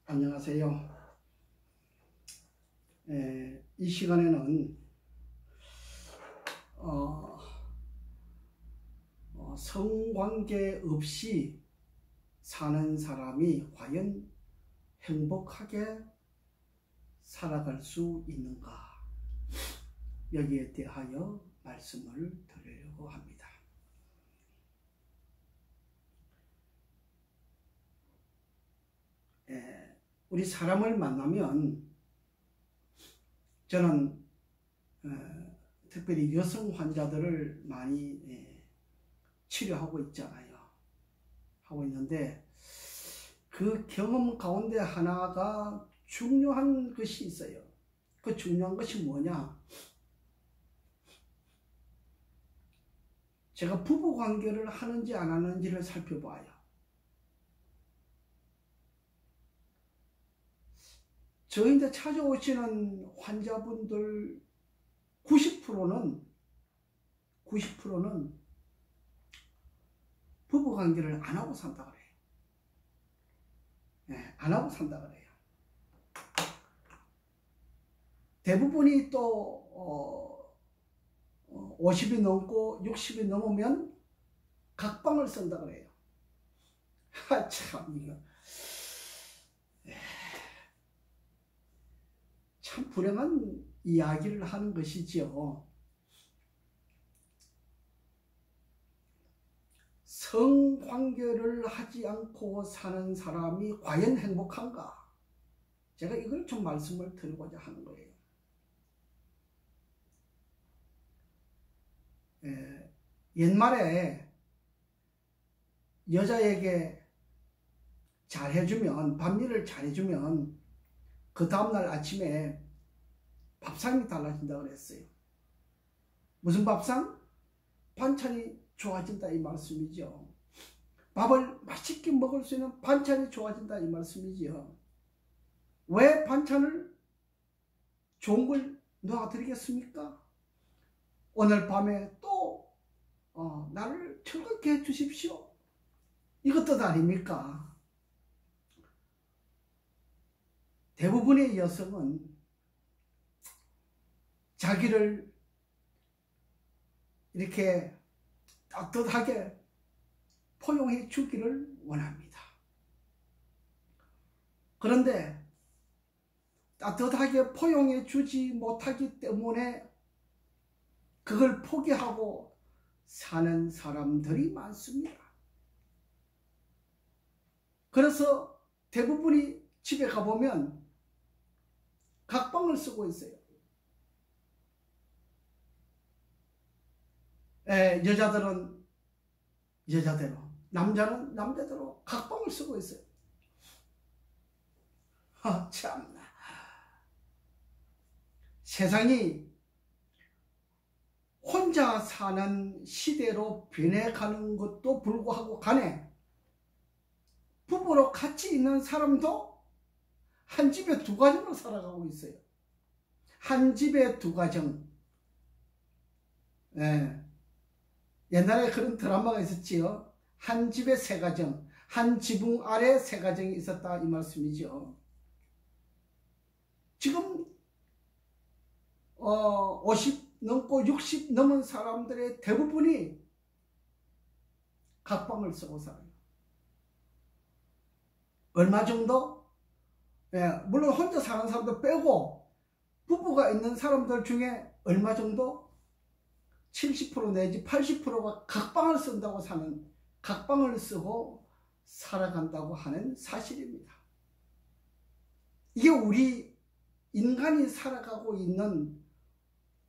안녕하세요. 이 시간에는 성관계 없이 사는 사람이 과연 행복하게 살아갈 수 있는가, 여기에 대하여 말씀을 드리려고 합니다. 우리 사람을 만나면 저는 특별히 여성 환자들을 많이 치료하고 있잖아요. 하고 있는데 그 경험 가운데 하나가 중요한 것이 있어요. 그 중요한 것이 뭐냐? 제가 부부관계를 하는지 안 하는지를 살펴봐요. 저희한테 찾아오시는 환자분들 90%는 부부관계를 안 하고 산다 그래요. 안 하고 산다 그래요. 대부분이 또 50이 넘고 60이 넘으면 각방을 쓴다 그래요. 참 이거 참 불행한 이야기를 하는 것이지요. 성관계를 하지 않고 사는 사람이 과연 행복한가? 제가 이걸 좀 말씀을 드리고자 하는 거예요. 옛말에 여자에게 잘해주면, 밥일을 잘해주면 그 다음날 아침에 밥상이 달라진다고 그랬어요. 무슨 밥상? 반찬이 좋아진다 이 말씀이죠. 밥을 맛있게 먹을 수 있는 반찬이 좋아진다 이 말씀이죠. 왜 반찬을 좋은 걸 놓아드리겠습니까? 오늘 밤에 또 나를 즐겁게 해주십시오. 이것 뜻 아닙니까? 대부분의 여성은 자기를 이렇게 따뜻하게 포용해 주기를 원합니다. 그런데 따뜻하게 포용해 주지 못하기 때문에 그걸 포기하고 사는 사람들이 많습니다. 그래서 대부분이 집에 가보면 각방을 쓰고 있어요. 여자들은 여자대로, 남자는 남자대로 각방을 쓰고 있어요. 참나. 세상이 혼자 사는 시대로 변해가는 것도 불구하고 간에 부부로 같이 있는 사람도 한 집에 두 가정으로 살아가고 있어요. 한 집에 두 가정. 옛날에 그런 드라마가 있었지요. 한 집에 세 가정, 한 지붕 아래 세 가정이 있었다 이 말씀이죠. 지금 50 넘고 60 넘은 사람들의 대부분이 각방을 쓰고 살아요. 얼마 정도? 물론 혼자 사는 사람도 빼고 부부가 있는 사람들 중에 얼마 정도? 70% 내지 80%가 각방을 쓴다고 사는, 각방을 쓰고 살아간다고 하는 사실입니다. 이게 우리 인간이 살아가고 있는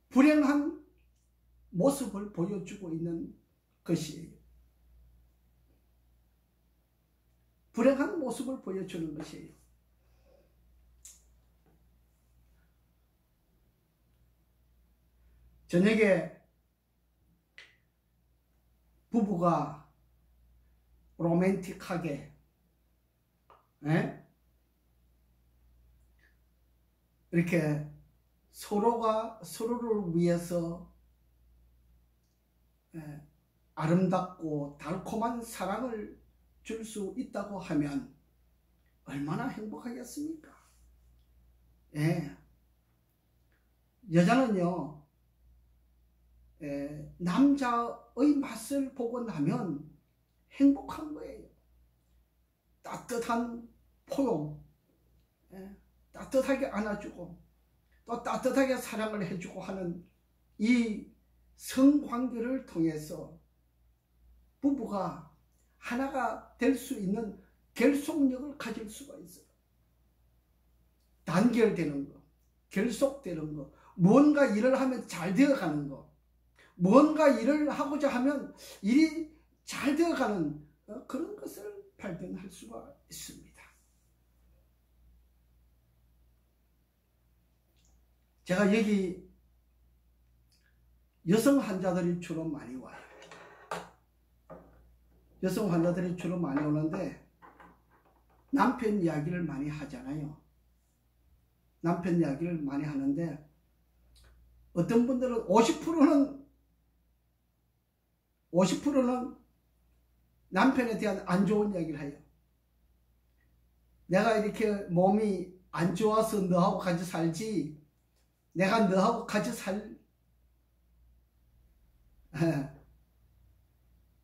불행한 모습을 보여주고 있는 것이에요. 불행한 모습을 보여주는 것이에요. 저녁에 부부가 로맨틱하게 이렇게 서로가 서로를 위해서 아름답고 달콤한 사랑을 줄 수 있다고 하면 얼마나 행복하겠습니까? 예. 여자는요, 남자의 맛을 보고 나면 행복한 거예요. 따뜻한 포용, 따뜻하게 안아주고 또 따뜻하게 사랑을 해주고 하는 이 성관계를 통해서 부부가 하나가 될 수 있는 결속력을 가질 수가 있어요. 단결되는 거, 결속되는 거, 뭔가 일을 하면 잘 되어가는 거, 뭔가 일을 하고자 하면 일이 잘 되어가는 그런 것을 발견할 수가 있습니다. 제가 여기 여성 환자들이 주로 많이 와요. 여성 환자들이 주로 많이 오는데 남편 이야기를 많이 하잖아요. 남편 이야기를 많이 하는데 어떤 분들은 50%는 남편에 대한 안 좋은 이야기를 해요. 내가 이렇게 몸이 안 좋아서 너하고 같이 살지, 내가 너하고 같이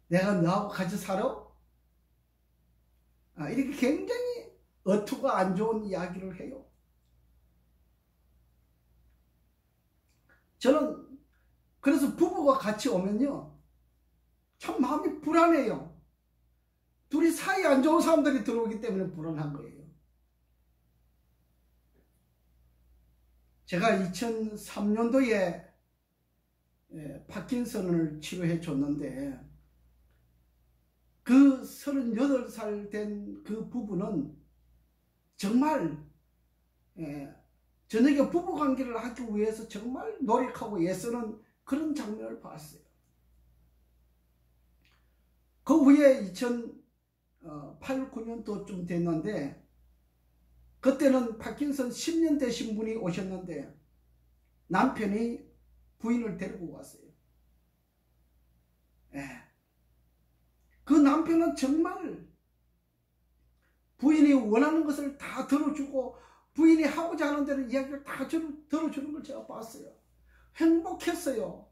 내가 너하고 같이 살아? 이렇게 굉장히 어투가 안 좋은 이야기를 해요. 저는 그래서 부부가 같이 오면요, 참 마음이 불안해요. 둘이 사이 안 좋은 사람들이 들어오기 때문에 불안한 거예요. 제가 2003년도에 파킨슨을 치료해 줬는데 그 38살 된 그 부부는 정말 저녁에 부부관계를 하기 위해서 정말 노력하고 애쓰는 그런 장면을 봤어요. 그 후에 2008, 9년도쯤 됐는데 그때는 파킨슨 10년 되신 분이 오셨는데 남편이 부인을 데리고 왔어요. 그 남편은 정말 부인이 원하는 것을 다 들어주고 부인이 하고자 하는 대로 이야기를 다 들어주는 걸 제가 봤어요. 행복했어요.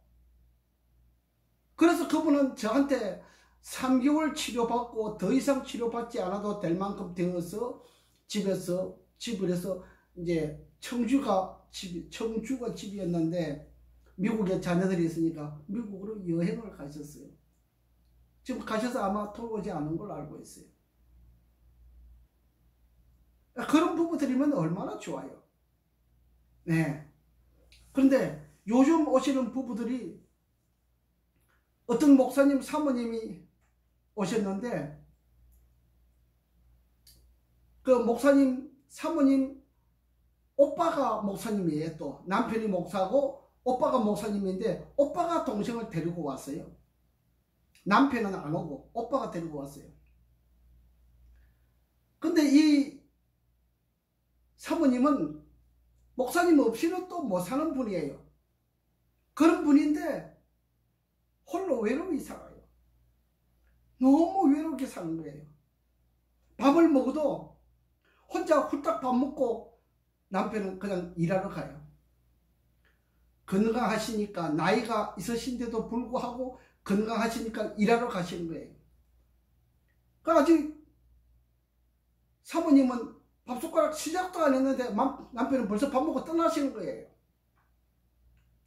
그래서 그분은 저한테 3개월 치료받고 더 이상 치료받지 않아도 될 만큼 되어서 집을 해서 이제 청주가 집이었는데 미국에 자녀들이 있으니까 미국으로 여행을 가셨어요. 지금 가셔서 아마 돌아오지 않은 걸로 알고 있어요. 그런 부부들이면 얼마나 좋아요. 네. 그런데 요즘 오시는 부부들이 어떤 목사님 사모님이 오셨는데 그 목사님 사모님 오빠가 목사님이에요. 또 남편이 목사고 오빠가 목사님인데 오빠가 동생을 데리고 왔어요. 남편은 안 오고 오빠가 데리고 왔어요. 근데 이 사모님은 목사님 없이는 또 못 사는 분이에요. 그런 분인데 홀로 외로이 살아요. 너무 외롭게 사는 거예요. 밥을 먹어도 혼자 훌딱 밥 먹고 남편은 그냥 일하러 가요. 건강하시니까, 나이가 있으신데도 불구하고 건강하시니까 일하러 가시는 거예요. 그러니까 아직 사모님은 밥숟가락 시작도 안 했는데 남편은 벌써 밥 먹고 떠나시는 거예요.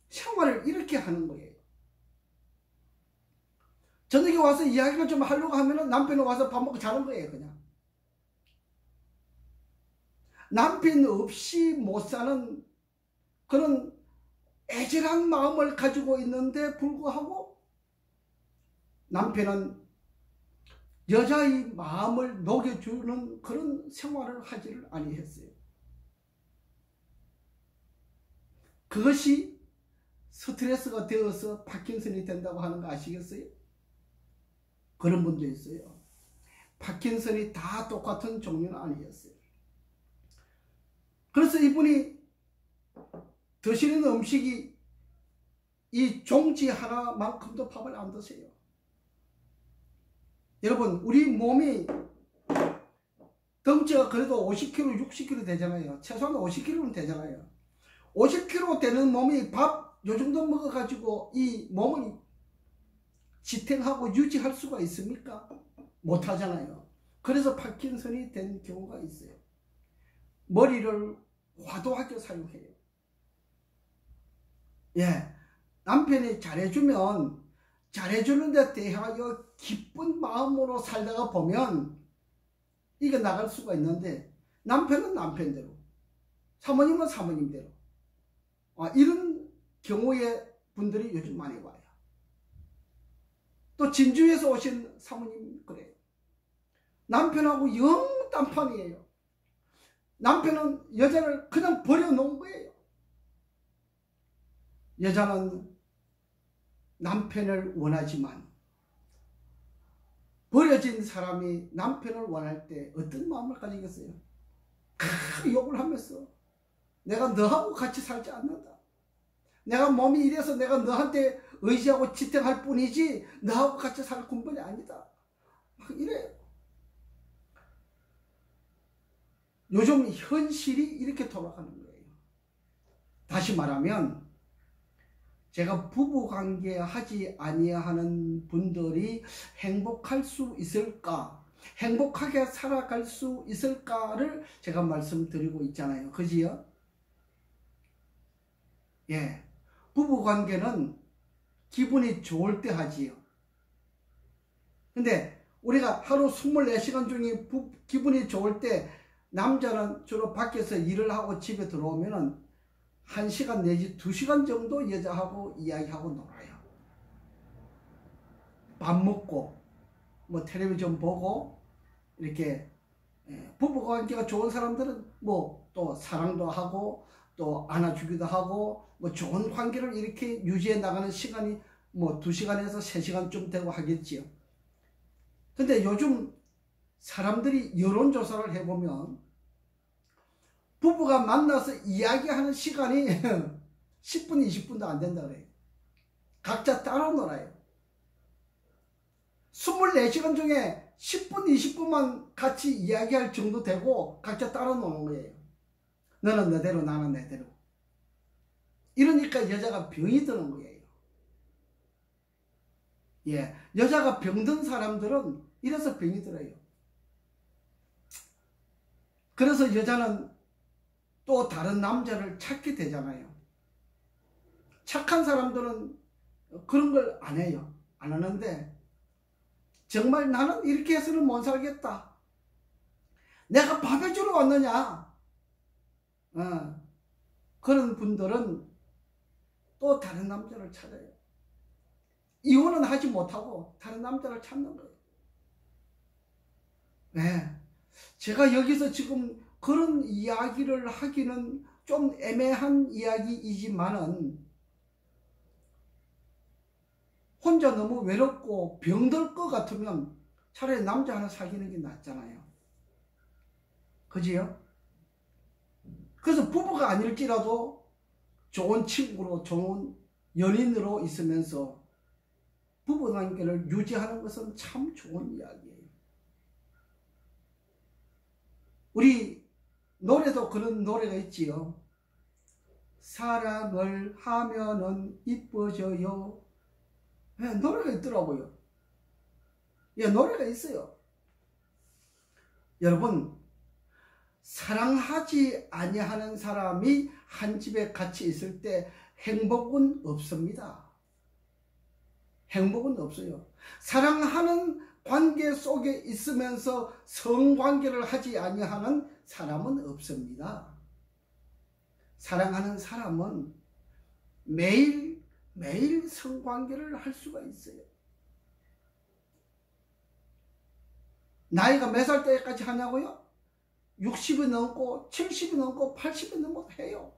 생활을 이렇게 하는 거예요. 저녁에 와서 이야기를 좀 하려고 하면 남편은 와서 밥 먹고 자는 거예요. 그냥 남편 없이 못 사는 그런 애절한 마음을 가지고 있는데 불구하고 남편은 여자의 마음을 녹여주는 그런 생활을 하지를 아니했어요. 그것이 스트레스가 되어서 파킨슨이 된다고 하는 거 아시겠어요? 그런 분도 있어요. 파킨슨이 다 똑같은 종류는 아니었어요. 그래서 이분이 드시는 음식이 이 종지 하나만큼도 밥을 안 드세요. 여러분, 우리 몸이 덩치가 그래도 50kg, 60kg 되잖아요. 최소한 50kg는 되잖아요. 50kg 되는 몸이 밥 요 정도 먹어가지고 이 몸을 지탱하고 유지할 수가 있습니까? 못하잖아요. 그래서 파킨슨이 된 경우가 있어요. 머리를 과도하게 사용해요. 예, 남편이 잘해주면 잘해주는데 대하여 기쁜 마음으로 살다가 보면 이게 나갈 수가 있는데, 남편은 남편대로, 사모님은 사모님대로, 이런 경우의 분들이 요즘 많이 와요. 또 진주에서 오신 사모님 그래요. 남편하고 영 딴판이에요. 남편은 여자를 그냥 버려놓은 거예요. 여자는 남편을 원하지만 버려진 사람이 남편을 원할 때 어떤 마음을 가지겠어요? 욕을 하면서 내가 너하고 같이 살지 않는다. 내가 몸이 이래서 내가 너한테 의지하고 지탱할 뿐이지 너하고 같이 살 군번이 아니다. 막 이래요. 요즘 현실이 이렇게 돌아가는 거예요. 다시 말하면 제가 부부관계 하지 아니하는 분들이 행복할 수 있을까? 행복하게 살아갈 수 있을까를 제가 말씀드리고 있잖아요. 그지요? 예. 부부관계는 기분이 좋을 때 하지요. 근데 우리가 하루 24시간 중에 기분이 좋을 때 남자는 주로 밖에서 일을 하고 집에 들어오면은 1시간 내지 2시간 정도 여자하고 이야기하고 놀아요. 밥 먹고 뭐 텔레비전 보고 이렇게. 부부관계가 좋은 사람들은 뭐 또 사랑도 하고 또 안아주기도 하고 뭐 좋은 관계를 이렇게 유지해 나가는 시간이 뭐 2시간에서 3시간쯤 되고 하겠지요. 근데 요즘 사람들이 여론조사를 해보면 부부가 만나서 이야기하는 시간이 10분, 20분도 안 된다 그래요. 각자 따로 놀아요. 24시간 중에 10분, 20분만 같이 이야기할 정도 되고 각자 따로 노는 거예요. 너는 너대로, 나는 내대로. 이러니까 여자가 병이 드는 거예요. 예, 여자가 병든 사람들은 이래서 병이 들어요. 그래서 여자는 또 다른 남자를 찾게 되잖아요. 착한 사람들은 그런 걸 안 해요. 안 하는데 정말 나는 이렇게 해서는 못 살겠다. 내가 밥 해주러 왔느냐. 그런 분들은 또 다른 남자를 찾아요. 이혼은 하지 못하고 다른 남자를 찾는 거예요. 네. 제가 여기서 지금 그런 이야기를 하기는 좀 애매한 이야기이지만은 혼자 너무 외롭고 병들 것 같으면 차라리 남자 하나 사귀는 게 낫잖아요. 그지요? 그래서 부부가 아닐지라도 좋은 친구로 좋은 연인으로 있으면서 부부관계를 유지하는 것은 참 좋은 이야기예요. 우리 노래도 그런 노래가 있지요. 사랑을 하면은 이뻐져요. 네, 노래가 있더라고요. 예, 노래가 있어요. 여러분, 사랑하지 아니하는 사람이 한 집에 같이 있을 때 행복은 없습니다. 행복은 없어요. 사랑하는 관계 속에 있으면서 성관계를 하지 아니하는 사람은 없습니다. 사랑하는 사람은 매일 성관계를 할 수가 있어요. 나이가 몇 살 때까지 하냐고요? 60이 넘고 70이 넘고 80이 넘어도 해요.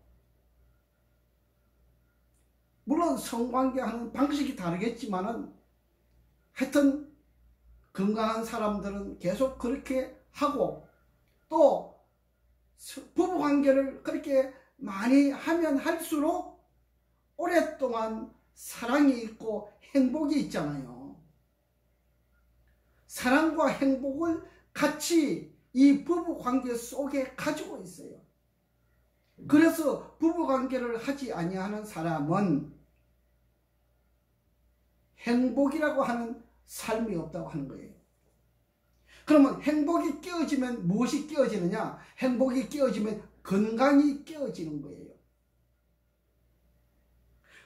물론 성관계하는 방식이 다르겠지만은 하여튼 건강한 사람들은 계속 그렇게 하고 또 부부관계를 그렇게 많이 하면 할수록 오랫동안 사랑이 있고 행복이 있잖아요. 사랑과 행복을 같이 이 부부관계 속에 가지고 있어요. 그래서 부부관계를 하지 아니하는 사람은 행복이라고 하는 삶이 없다고 하는 거예요. 그러면 행복이 깨어지면 무엇이 깨어지느냐? 행복이 깨어지면 건강이 깨어지는 거예요.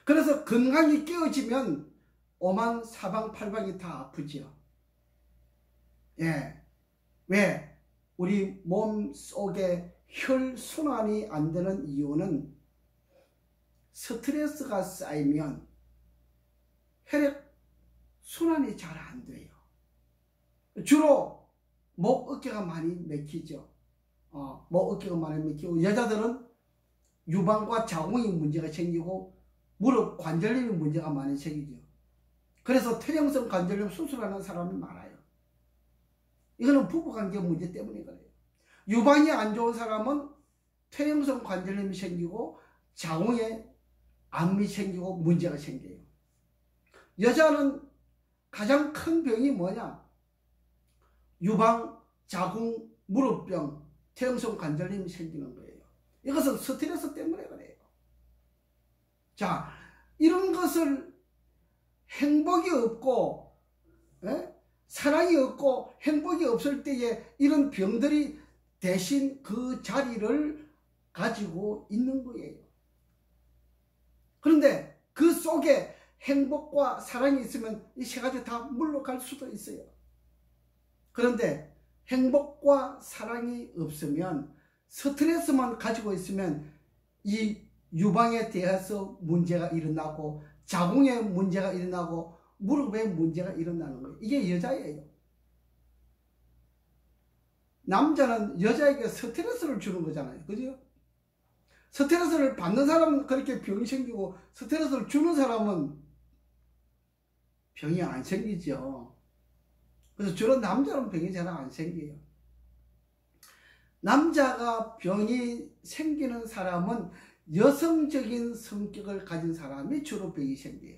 그래서 건강이 깨어지면 오만 사방팔방이 다 아프죠. 예. 왜? 우리 몸 속에 혈순환이 안 되는 이유는 스트레스가 쌓이면 혈액순환이 잘 안 돼요. 주로 목, 어깨가 많이 맥히죠. 목, 어깨가 많이 맥히고, 여자들은 유방과 자궁이 문제가 생기고 무릎 관절염이 문제가 많이 생기죠. 그래서 퇴행성 관절염 수술하는 사람이 많아요. 이거는 부부관계 문제 때문에 그래요. 유방이 안 좋은 사람은 퇴행성 관절염이 생기고 자궁에 암이 생기고 문제가 생겨요. 여자는 가장 큰 병이 뭐냐? 유방, 자궁, 무릎병, 퇴행성 관절염이 생기는 거예요. 이것은 스트레스 때문에 그래요. 자, 이런 것을 행복이 없고 사랑이 없고 행복이 없을 때에 이런 병들이 대신 그 자리를 가지고 있는 거예요. 그런데 그 속에 행복과 사랑이 있으면 이 세 가지 다 물러갈 수도 있어요. 그런데 행복과 사랑이 없으면, 스트레스만 가지고 있으면 이 유방에 대해서 문제가 일어나고 자궁에 문제가 일어나고 무릎에 문제가 일어나는 거예요. 이게 여자예요. 남자는 여자에게 스트레스를 주는 거잖아요. 그죠? 스트레스를 받는 사람은 그렇게 병이 생기고 스트레스를 주는 사람은 병이 안 생기죠. 그래서 주로 남자는 병이 잘 안 생겨요. 남자가 병이 생기는 사람은 여성적인 성격을 가진 사람이 주로 병이 생겨요.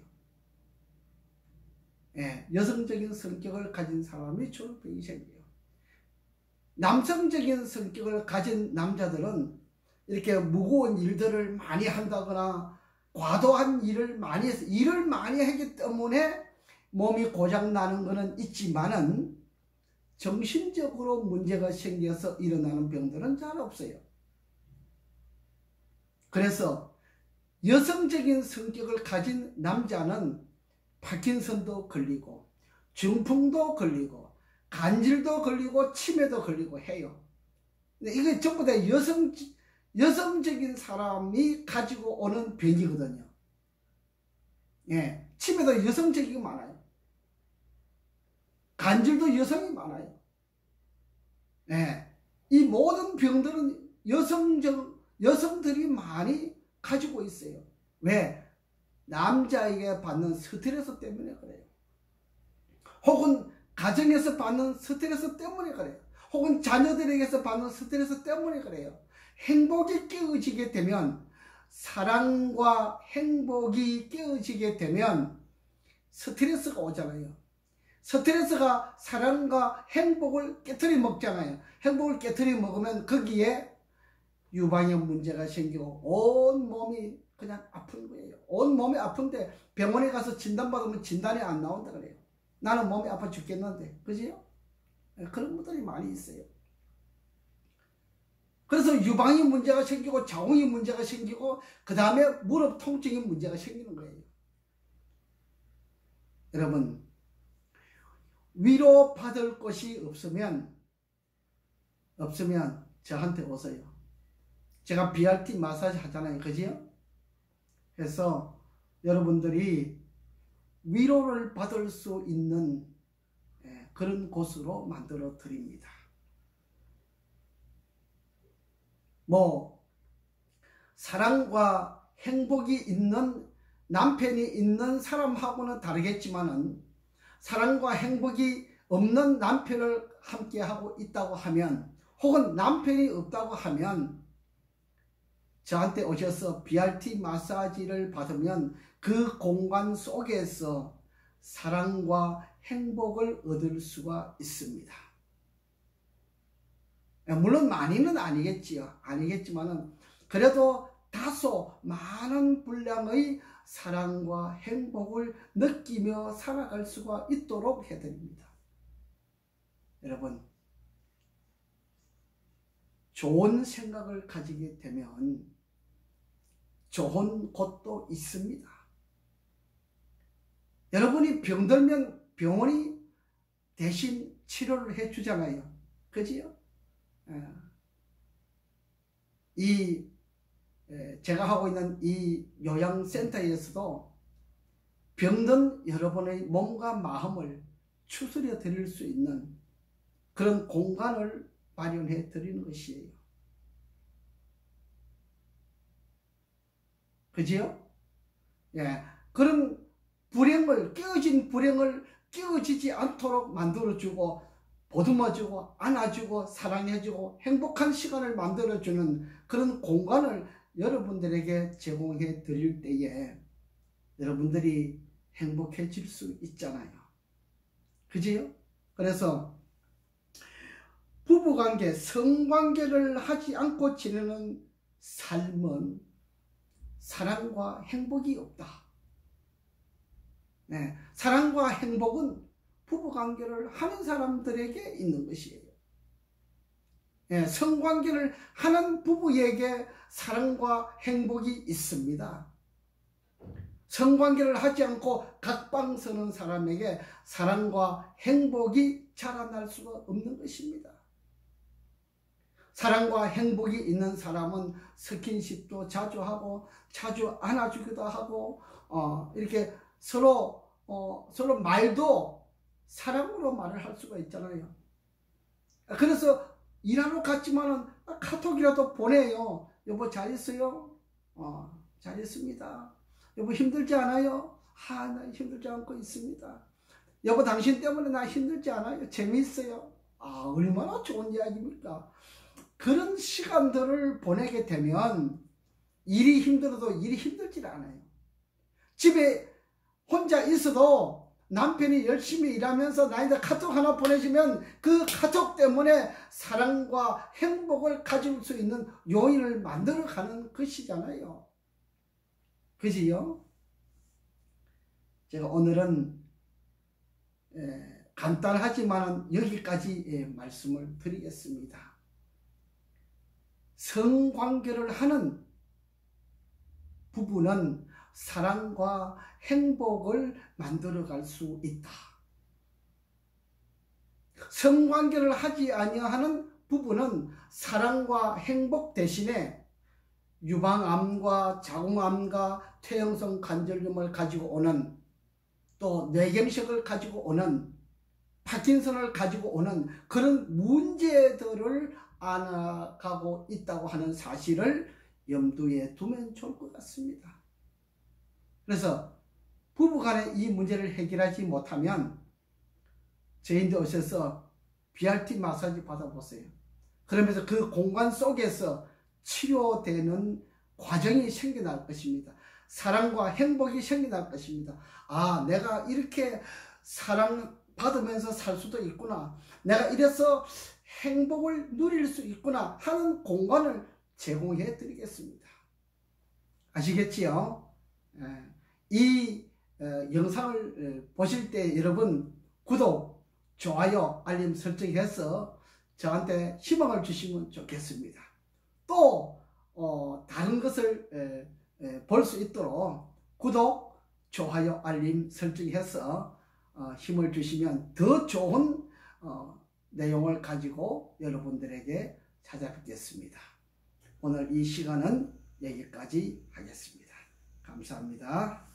예, 여성적인 성격을 가진 사람이 주로 병이 생겨요. 남성적인 성격을 가진 남자들은 이렇게 무거운 일들을 많이 한다거나 과도한 일을 많이 해서 일을 많이 하기 때문에 몸이 고장나는 것은 있지만은 정신적으로 문제가 생겨서 일어나는 병들은 잘 없어요. 그래서 여성적인 성격을 가진 남자는 파킨슨도 걸리고 중풍도 걸리고 간질도 걸리고 치매도 걸리고 해요. 근데 이게 전부 다 여성적인 사람이 가지고 오는 병이거든요. 예, 치매도 여성적이게 많아요. 간질도 여성이 많아요. 예, 이 모든 병들은 여성들이 많이 가지고 있어요. 왜? 남자에게 받는 스트레스 때문에 그래요. 혹은 가정에서 받는 스트레스 때문에 그래요. 혹은 자녀들에게서 받는 스트레스 때문에 그래요. 행복이 깨어지게 되면, 사랑과 행복이 깨어지게 되면 스트레스가 오잖아요. 스트레스가 사랑과 행복을 깨트려 먹잖아요. 행복을 깨트려 먹으면 거기에 유방에 문제가 생기고 온 몸이 그냥 아픈 거예요. 온 몸이 아픈데 병원에 가서 진단받으면 진단이 안 나온다 그래요. 나는 몸이 아파 죽겠는데. 그지요? 그런 분들이 많이 있어요. 그래서 유방이 문제가 생기고 자궁이 문제가 생기고 그 다음에 무릎 통증이 문제가 생기는 거예요. 여러분, 위로받을 것이 없으면 저한테 오세요. 제가 BRT 마사지 하잖아요. 그지요? 그래서 여러분들이 위로를 받을 수 있는 그런 곳으로 만들어 드립니다. 사랑과 행복이 있는 남편이 있는 사람하고는 다르겠지만은, 사랑과 행복이 없는 남편을 함께하고 있다고 하면, 혹은 남편이 없다고 하면 저한테 오셔서 BRT 마사지를 받으면 그 공간 속에서 사랑과 행복을 얻을 수가 있습니다. 물론 많이는 아니겠지만은 그래도 다소 많은 분량의 사랑과 행복을 느끼며 살아갈 수가 있도록 해드립니다. 여러분, 좋은 생각을 가지게 되면 좋은 곳도 있습니다. 여러분이 병들면 병원이 대신 치료를 해주잖아요. 그지요? 제가 하고 있는 이 요양센터에서도 병든 여러분의 몸과 마음을 추스려 드릴 수 있는 그런 공간을 마련해 드리는 것이에요. 그지요? 예, 그런 깨어진 불행을 깨어지지 않도록 만들어주고 보듬어주고 안아주고 사랑해주고 행복한 시간을 만들어주는 그런 공간을 여러분들에게 제공해 드릴 때에 여러분들이 행복해질 수 있잖아요. 그지요? 그래서 부부관계, 성관계를 하지 않고 지내는 삶은 사랑과 행복이 없다. 네, 사랑과 행복은 부부관계를 하는 사람들에게 있는 것이에요. 네, 성관계를 하는 부부에게 사랑과 행복이 있습니다. 성관계를 하지 않고 각방 서는 사람에게 사랑과 행복이 자라날 수가 없는 것입니다. 사랑과 행복이 있는 사람은 스킨십도 자주 하고 자주 안아주기도 하고 이렇게 서로 말도 사랑으로 말을 할 수가 있잖아요. 그래서 일하러 갔지만은 카톡이라도 보내요. 여보 잘 있어요? 잘 있습니다. 여보 힘들지 않아요? 나 힘들지 않고 있습니다. 여보 당신 때문에 나 힘들지 않아요? 재미있어요? 얼마나 좋은 이야기입니까? 그런 시간들을 보내게 되면 일이 힘들어도 일이 힘들지 않아요. 집에 혼자 있어도 남편이 열심히 일하면서 나한테 카톡 하나 보내주면 그 카톡 때문에 사랑과 행복을 가질 수 있는 요인을 만들어가는 것이잖아요. 그지요? 제가 오늘은 간단하지만 여기까지 말씀을 드리겠습니다. 성관계를 하는 부부는 사랑과 행복을 만들어갈 수 있다. 성관계를 하지 아니하는 부부는 사랑과 행복 대신에 유방암과 자궁암과 퇴행성 관절염을 가지고 오는 또 뇌경색을 가지고 오는 파킨슨을 가지고 오는 그런 문제들을 안아가고 있다고 하는 사실을 염두에 두면 좋을 것 같습니다. 그래서 부부간에 이 문제를 해결하지 못하면 저희한테 오셔서 BRT 마사지 받아보세요. 그러면서 그 공간 속에서 치료되는 과정이 생겨날 것입니다. 사랑과 행복이 생겨날 것입니다. 내가 이렇게 사랑받으면서 살 수도 있구나. 내가 이래서 행복을 누릴 수 있구나 하는 공간을 제공해 드리겠습니다. 아시겠지요? 이 영상을 보실 때 여러분 구독, 좋아요, 알림 설정해서 저한테 희망을 주시면 좋겠습니다. 또 다른 것을 볼 수 있도록 구독, 좋아요, 알림 설정해서 힘을 주시면 더 좋은 내용을 가지고 여러분들에게 찾아뵙겠습니다. 오늘 이 시간은 여기까지 하겠습니다. 감사합니다.